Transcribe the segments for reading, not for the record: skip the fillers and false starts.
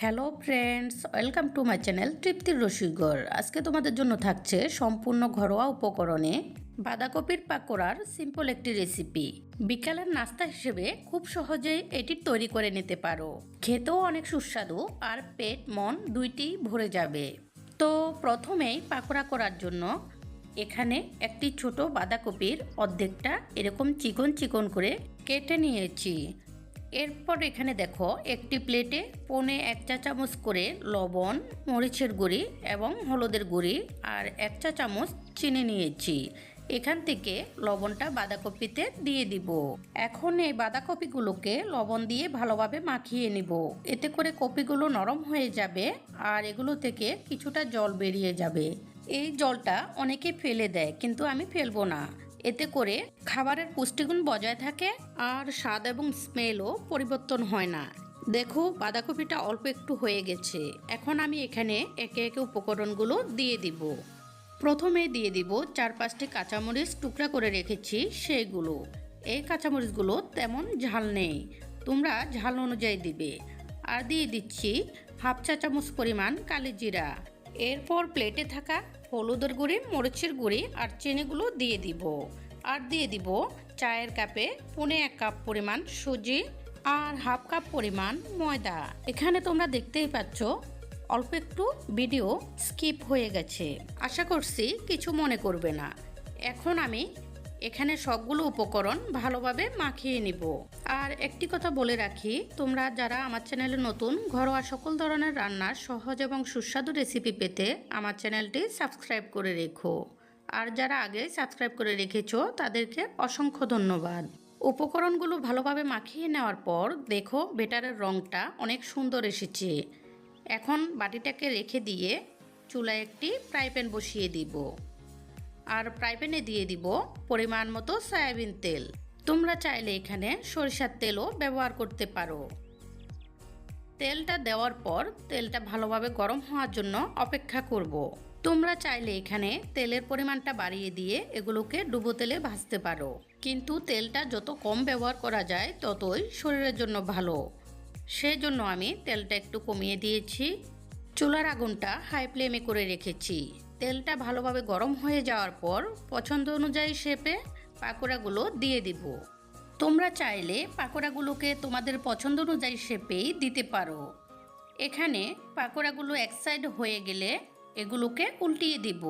Hello friends, welcome to my channel তৃপ্তির রসিকঘর। আজকে তোমাদের জন্য থাকছে সম্পূর্ণ ঘরোয়া উপকরণে বাঁধাকপির পাকোড়ার সিম্পল একটি রেসিপি। বিকালের নাস্তা হিসেবে খুব সহজেই এটি তৈরি করে নিতে পারো। খেতেও অনেক সুস্বাদু আর পেট মন দুইটি ভরে যাবে। তো প্রথমেই পাকোড়া করার জন্য এখানে একটি ছোট বাঁধাকপির অর্ধেকটা এরকম চিকন চিকন করে কেটে নিয়েছি। এরপর এখানে দেখো একটি প্লেটে পৌনে 1 চা চামচ করে লবণ, মরিচের গুঁড়ি এবং হলুদের গুঁড়ি আর 1 চা চামচ চিনি নিয়েছি। এখান থেকে লবণটা বাঁধাকপিতে দিয়ে দিব। এখন এই বাঁধাকপিগুলোকে লবণ দিয়ে ভালোভাবে মাখিয়ে নিব। এতে করে কপিগুলো নরম হয়ে যাবে আর এগুলো থেকে কিছুটা জল বেরিয়ে যাবে। এই জলটা অনেকে ফেলে দেয়, কিন্তু আমি ফেলবো না। এতে করে খাবারের পুষ্টিগুণ বজায় থাকে আর স্বাদ এবং স্মেলও পরিবর্তন হয় না। দেখো বাঁধাকপিটা অল্প একটু হয়ে গেছে। এখন আমি এখানে একে একে উপকরণগুলো দিয়ে দিব। প্রথমে দিয়ে দিব 4-5টি কাঁচামরিচ টুকরা করে রেখেছি সেইগুলো। এই কাঁচামরিচগুলো তেমন ঝাল নেই, তোমরা ঝাল অনুযায়ী দিবে। আর দিয়ে দিচ্ছি 1/2 চা চামচ পরিমাণ কালি জিরা। এরপর প্লেটে থাকা হলুদের গুঁড়ি, মরিচের গুঁড়ি আর চিনিগুলো দিয়ে দিব। আর দিয়ে দিব চায়ের কাপে পৌনে 1 কাপ পরিমাণ সুজি আর 1/2 কাপ পরিমাণ ময়দা। এখানে তোমরা দেখতেই পাচ্ছ অল্প একটু ভিডিও স্কিপ হয়ে গেছে। আশা করছি কিছু মনে করবে না। এখন আমি এখানে সবগুলো উপকরণ ভালোভাবে মাখিয়ে নিব। আর একটি কথা বলে রাখি, তোমরা যারা আমার চ্যানেলে নতুন, ঘরোয়া সকল ধরনের রান্নার সহজ এবং সুস্বাদু রেসিপি পেতে আমার চ্যানেলটি সাবস্ক্রাইব করে রেখো। আর যারা আগে সাবস্ক্রাইব করে রেখেছো তাদেরকে অসংখ্য ধন্যবাদ। উপকরণগুলো ভালোভাবে মাখিয়ে নেওয়ার পর দেখো বেটারের রঙটা অনেক সুন্দর এসেছে। এখন বাটিটাকে রেখে দিয়ে চুলায় একটি ফ্রাই প্যান বসিয়ে দিব। আর ফ্রাই প্যানে দিয়ে দিব পরিমাণ মতো সয়াবিন তেল। তোমরা চাইলে এখানে সরিষার তেলও ব্যবহার করতে পারো। তেলটা দেওয়ার পর তেলটা ভালোভাবে গরম হওয়ার জন্য অপেক্ষা করব। তোমরা চাইলে এখানে তেলের পরিমাণটা বাড়িয়ে দিয়ে এগুলোকে ডুবো তেলে ভাজতে পারো, কিন্তু তেলটা যত কম ব্যবহার করা যায় ততই শরীরের জন্য ভালো। সেই জন্য আমি তেলটা একটু কমিয়ে দিয়েছি। চুলার আগুনটা হাই ফ্লেমে করে রেখেছি। তেলটা ভালোভাবে গরম হয়ে যাওয়ার পর পছন্দ অনুযায়ী শেপে পাকোড়াগুলো দিয়ে দিব। তোমরা চাইলে পাকোড়াগুলোকে তোমাদের পছন্দ অনুযায়ী শেপেই দিতে পারো। এখানে পাকোড়াগুলো এক সাইড হয়ে গেলে এগুলোকে উল্টিয়ে দিব।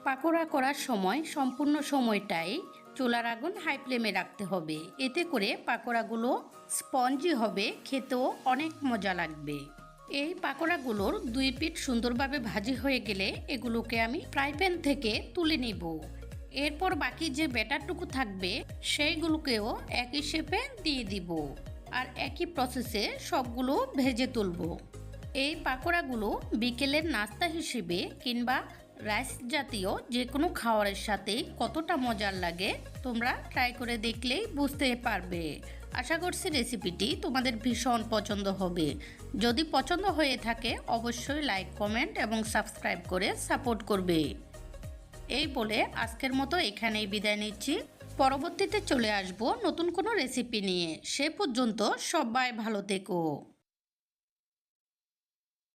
পাকোড়া করার সময় সম্পূর্ণ সময়টাই চুলার আগুন হাই ফ্লেমে রাখতে হবে। এতে করে পাকোড়াগুলো স্পঞ্জি হবে, খেতেও অনেক মজা লাগবে। এই পাকোড়াগুলোর 2 পিঠ সুন্দরভাবে ভাজি হয়ে গেলে এগুলোকে আমি ফ্রাই প্যান থেকে তুলে নিব। এরপর বাকি যে ব্যাটারটুকু থাকবে সেইগুলোকেও একই শেপে দিয়ে দিব আর একই প্রসেসে সবগুলো ভেজে তুলব। এই পাকোড়াগুলো বিকেলের নাস্তা হিসেবে কিংবা রাইস জাতীয় যে কোনো খাবারের সাথে কতটা মজার লাগে তোমরা ট্রাই করে দেখলেই বুঝতে পারবে। আশা করছি রেসিপিটি তোমাদের ভীষণ পছন্দ হবে। যদি পছন্দ হয়ে থাকে অবশ্যই লাইক, কমেন্ট এবং সাবস্ক্রাইব করে সাপোর্ট করবে। এই বলে আজকের মতো এখানেই বিদায় নিচ্ছি। পরবর্তীতে চলে আসব নতুন কোনো রেসিপি নিয়ে। সে পর্যন্ত সবাই ভালো থেকো।